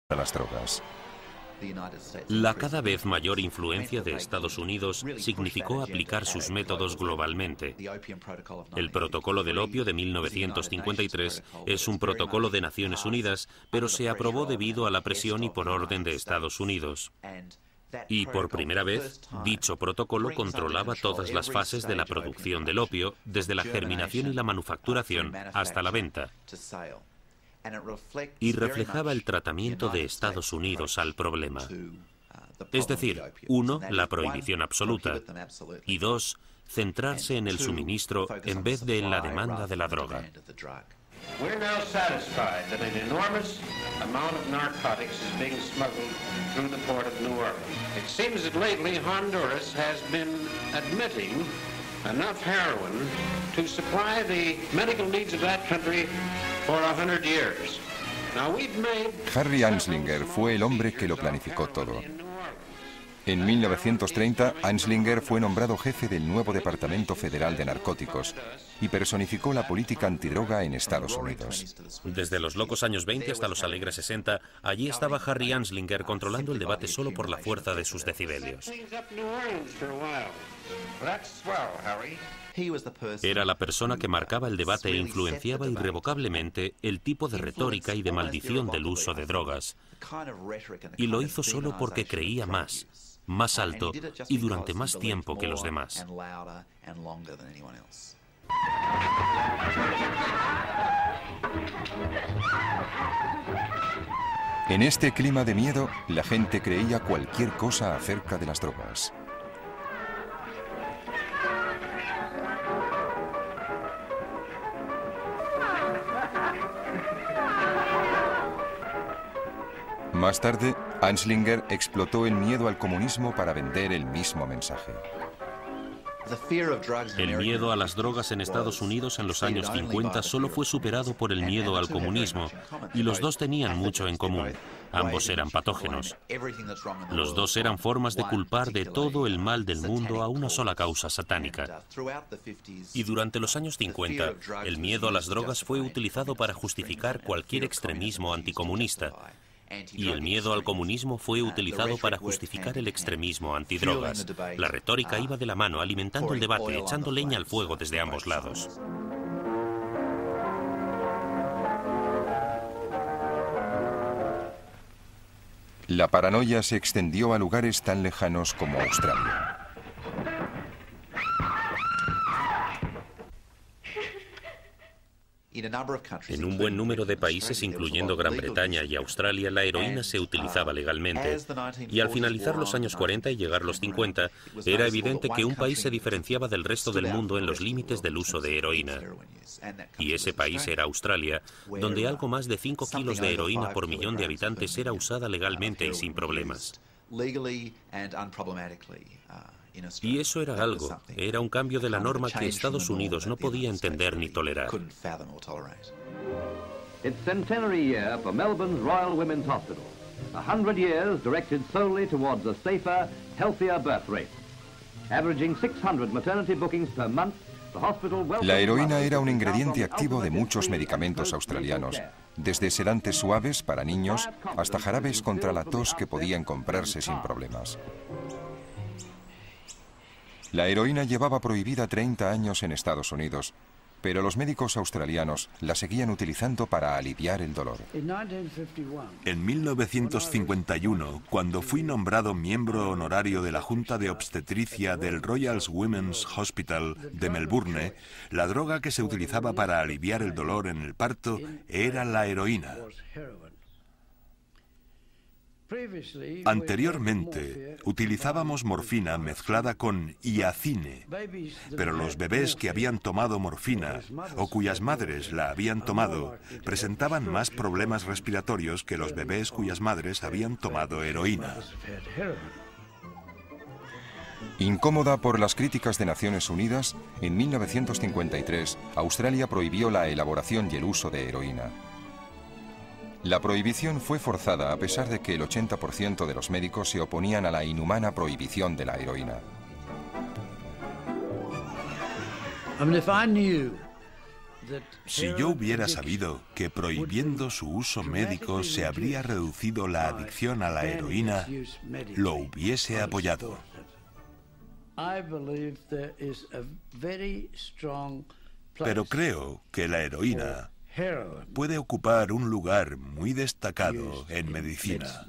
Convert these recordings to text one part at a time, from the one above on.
a las drogas. La cada vez mayor influencia de Estados Unidos significó aplicar sus métodos globalmente. El Protocolo del Opio de 1953 es un protocolo de Naciones Unidas, pero se aprobó debido a la presión y por orden de Estados Unidos. Y por primera vez, dicho protocolo controlaba todas las fases de la producción del opio, desde la germinación y la manufacturación hasta la venta. Y reflejaba el tratamiento de Estados Unidos al problema. Es decir, 1, la prohibición absoluta, y 2, centrarse en el suministro en vez de en la demanda de la droga. We're now satisfied that an enormous amount of narcotics is being smuggled through the port of New Orleans. It seems that lately Honduras has been admitting enough heroin to supply the medical needs of that country for 100 years. Now we've made... Harry Anslinger fue el hombre que lo planificó todo. En 1930, Anslinger fue nombrado jefe del nuevo Departamento Federal de Narcóticos y personificó la política antidroga en Estados Unidos. Desde los locos años 20 hasta los alegres 60, allí estaba Harry Anslinger controlando el debate solo por la fuerza de sus decibelios. Era la persona que marcaba el debate e influenciaba irrevocablemente el tipo de retórica y de maldición del uso de drogas. Y lo hizo solo porque creía más alto y durante más tiempo que los demás. En este clima de miedo, la gente creía cualquier cosa acerca de las drogas. Más tarde, Anslinger explotó el miedo al comunismo para vender el mismo mensaje. El miedo a las drogas en Estados Unidos en los años 50 solo fue superado por el miedo al comunismo, y los dos tenían mucho en común. Ambos eran patógenos. Los dos eran formas de culpar de todo el mal del mundo a una sola causa satánica. Y durante los años 50, el miedo a las drogas fue utilizado para justificar cualquier extremismo anticomunista. Y el miedo al comunismo fue utilizado para justificar el extremismo antidrogas. La retórica iba de la mano, alimentando el debate, echando leña al fuego desde ambos lados. La paranoia se extendió a lugares tan lejanos como Australia. En un buen número de países, incluyendo Gran Bretaña y Australia, la heroína se utilizaba legalmente. Y al finalizar los años 40 y llegar los 50, era evidente que un país se diferenciaba del resto del mundo en los límites del uso de heroína. Y ese país era Australia, donde algo más de 5 kilos de heroína por millón de habitantes era usada legalmente y sin problemas. Y eso era algo, era un cambio de la norma que Estados Unidos no podía entender ni tolerar. Its centenary year for Melbourne's Royal Women's Hospital. 100 years directed solely towards a safer, healthier birth rate. Averaging 600 maternity bookings per month, the hospital welcomed... La heroína era un ingrediente activo de muchos medicamentos australianos, desde sedantes suaves para niños hasta jarabes contra la tos que podían comprarse sin problemas. La heroína llevaba prohibida 30 años en Estados Unidos, pero los médicos australianos la seguían utilizando para aliviar el dolor. En 1951, cuando fui nombrado miembro honorario de la Junta de Obstetricia del Royal Women's Hospital de Melbourne, la droga que se utilizaba para aliviar el dolor en el parto era la heroína. Anteriormente, utilizábamos morfina mezclada con hiacine, pero los bebés que habían tomado morfina o cuyas madres la habían tomado presentaban más problemas respiratorios que los bebés cuyas madres habían tomado heroína. Incómoda por las críticas de Naciones Unidas, en 1953, Australia prohibió la elaboración y el uso de heroína. La prohibición fue forzada a pesar de que el 80% de los médicos se oponían a la inhumana prohibición de la heroína. Si yo hubiera sabido que prohibiendo su uso médico se habría reducido la adicción a la heroína, lo hubiese apoyado. Pero creo que la heroína puede ocupar un lugar muy destacado en medicina.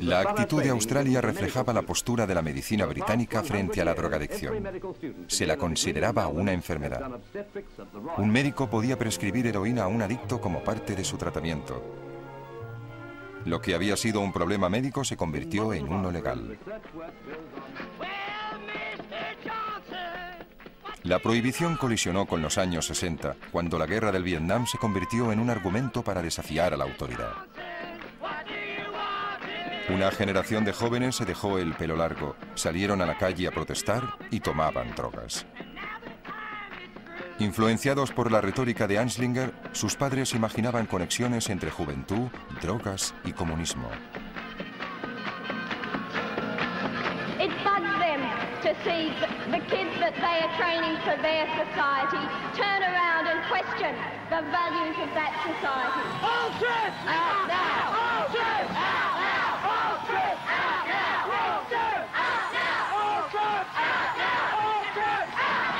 La actitud de Australia reflejaba la postura de la medicina británica frente a la drogadicción. Se la consideraba una enfermedad. Un médico podía prescribir heroína a un adicto como parte de su tratamiento. Lo que había sido un problema médico se convirtió en uno legal. La prohibición colisionó con los años 60, cuando la guerra del Vietnam se convirtió en un argumento para desafiar a la autoridad. Una generación de jóvenes se dejó el pelo largo, salieron a la calle a protestar y tomaban drogas. Influenciados por la retórica de Anslinger, sus padres imaginaban conexiones entre juventud, drogas y comunismo. It bugs them to see the kids that they are training for their society turn around and question the values of that society. All truth out now! All truth out now! All truth out now! All truth out now! All truth out now! All truth out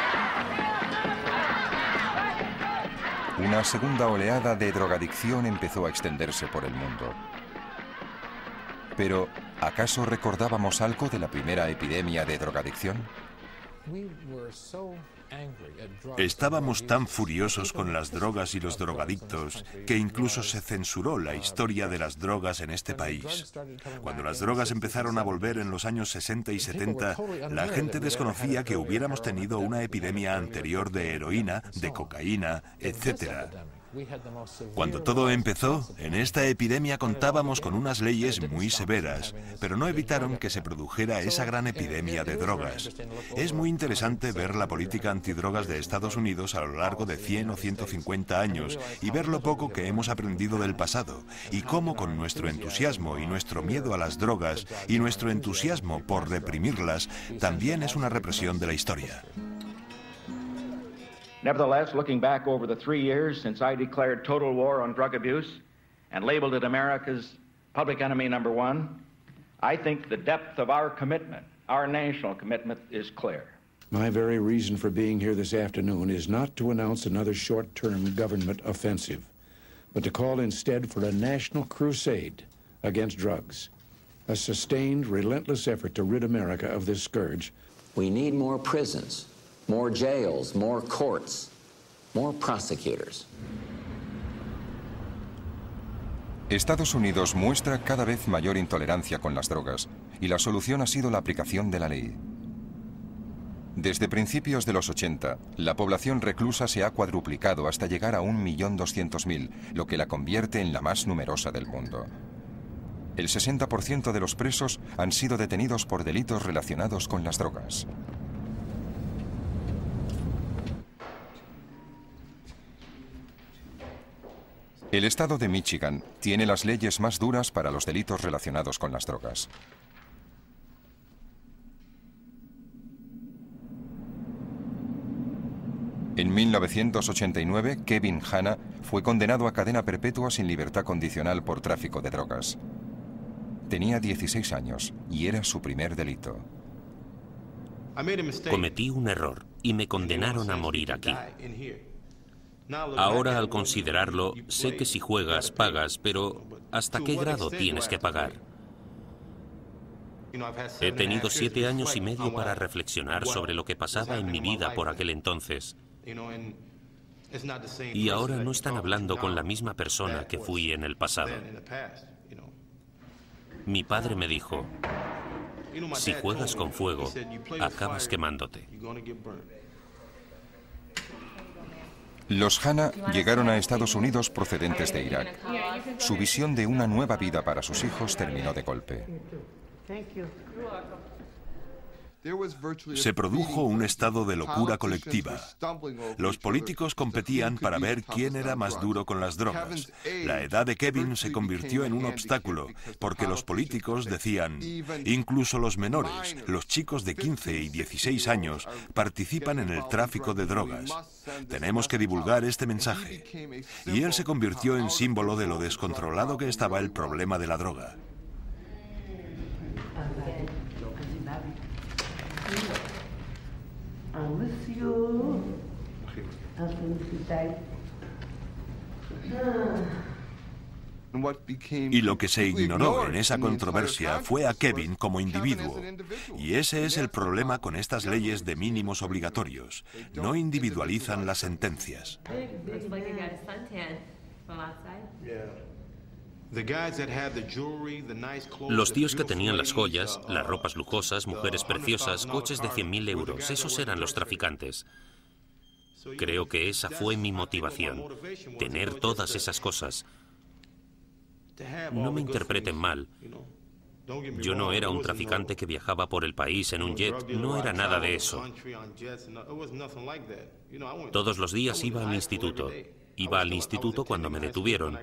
now! Una segunda oleada de drogadicción empezó a extenderse por el mundo. Pero, ¿acaso recordábamos algo de la primera epidemia de drogadicción? Estábamos tan furiosos con las drogas y los drogadictos que incluso se censuró la historia de las drogas en este país. Cuando las drogas empezaron a volver en los años 60 y 70, la gente desconocía que hubiéramos tenido una epidemia anterior de heroína, de cocaína, etc. Cuando todo empezó, en esta epidemia contábamos con unas leyes muy severas, pero no evitaron que se produjera esa gran epidemia de drogas. Es muy interesante ver la política antidrogas de Estados Unidos a lo largo de 100 o 150 años y ver lo poco que hemos aprendido del pasado y cómo con nuestro entusiasmo y nuestro miedo a las drogas y nuestro entusiasmo por reprimirlas también es una represión de la historia. Nevertheless, looking back over the 3 years since I declared total war on drug abuse and labeled it America's public enemy number one, I think the depth of our commitment, our national commitment, is clear. My very reason for being here this afternoon is not to announce another short-term government offensive, but to call instead for a national crusade against drugs, a sustained, relentless effort to rid America of this scourge. We need more prisons, more jails, more courts, more prosecutors. Estados Unidos muestra cada vez mayor intolerancia con las drogas y la solución ha sido la aplicación de la ley. Desde principios de los 80, la población reclusa se ha cuadruplicado hasta llegar a 1.200.000, lo que la convierte en la más numerosa del mundo. El 60% de los presos han sido detenidos por delitos relacionados con las drogas. El estado de Michigan tiene las leyes más duras para los delitos relacionados con las drogas. En 1989, Kevin Hanna fue condenado a cadena perpetua sin libertad condicional por tráfico de drogas. Tenía 16 años y era su primer delito. Cometí un error y me condenaron a morir aquí. Ahora, al considerarlo, sé que si juegas, pagas, pero ¿hasta qué grado tienes que pagar? He tenido 7 años y medio para reflexionar sobre lo que pasaba en mi vida por aquel entonces. Y ahora no están hablando con la misma persona que fui en el pasado. Mi padre me dijo, si juegas con fuego, acabas quemándote. Los Hanna llegaron a Estados Unidos procedentes de Irak. Su visión de una nueva vida para sus hijos terminó de golpe. Se produjo un estado de locura colectiva. Los políticos competían para ver quién era más duro con las drogas. La edad de Kevin se convirtió en un obstáculo, porque los políticos decían, incluso los menores, los chicos de 15 y 16 años, participan en el tráfico de drogas. Tenemos que divulgar este mensaje. Y él se convirtió en símbolo de lo descontrolado que estaba el problema de la droga. Y lo que se ignoró en esa controversia fue a Kevin como individuo. Y ese es el problema con estas leyes de mínimos obligatorios. No individualizan las sentencias. Los tíos que tenían las joyas, las ropas lujosas, mujeres preciosas, coches de 100.000 euros, esos eran los traficantes. Creo que esa fue mi motivación, tener todas esas cosas. No me interpreten mal. Yo no era un traficante que viajaba por el país en un jet, no era nada de eso. Todos los días iba al instituto. Iba al instituto cuando me detuvieron.